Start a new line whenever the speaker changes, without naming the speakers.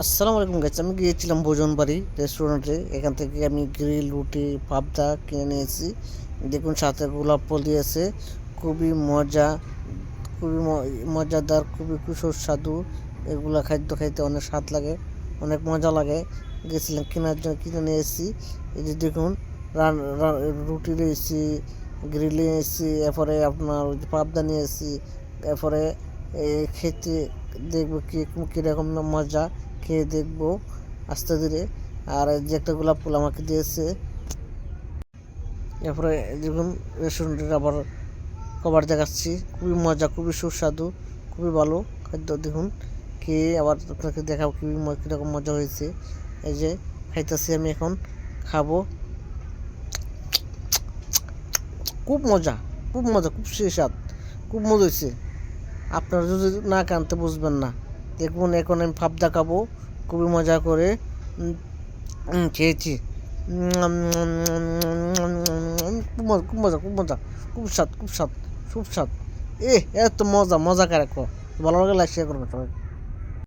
আসসালামু আলাইকুম গাইস, আমি গিয়েছিলাম ভোজন বাড়ি রেস্টুরেন্টে। এখান থেকে আমি গ্রিল রুটি পাবদা কিনে নিয়েছি। দেখুন সাথে গোলাপ ফল দিয়েছে। খুবই মজা, খুবই মজাদার, খুবই সুস্বাদু। এগুলা খাদ্য খাইতে অনেক স্বাদ লাগে, অনেক মজা লাগে। গেছিলাম কেনার জন্য, কিনে নিয়ে এসেছি। এই যে দেখুন, রুটি নিয়েছি, গ্রিল নিয়েছি, এরপরে আপনার পাবদা নিয়ে এসেছি। এরপরে খেতে দেখবো কীরকম না মজা, খেয়ে দেখবো আস্তে ধীরে। আর এই যে একটা গোলাপ ফুল আমাকে দিয়েছে। এরপরে দেখুন রেস্টুরেন্টের আবার কভার দেখাচ্ছি। খুবই মজা, খুবই সুস্বাদু, খুবই ভালো খাদ্য। দেখুন খেয়ে আবার আপনাকে দেখাবো কীরকম মজা হয়েছে। এই যে খাইতেছি, আমি এখন খাবো। খুব মজা, খুব মজা, খুব সুস্বাদ, খুব মজা হয়েছে। আপনারা যদি না খান তো বুঝবেন না। দেখুন এখন আমি পাবদা খাবো, খুবই মজা করে খেয়েছি। খুব মজা, খুব মজা, খুব মজা, খুব স্বাদ, খুব স্বাদ, খুব স্বাদ। এত মজা, মজা কারে ভালো লাগে, লাইক শেয়ার করবেন সবাই।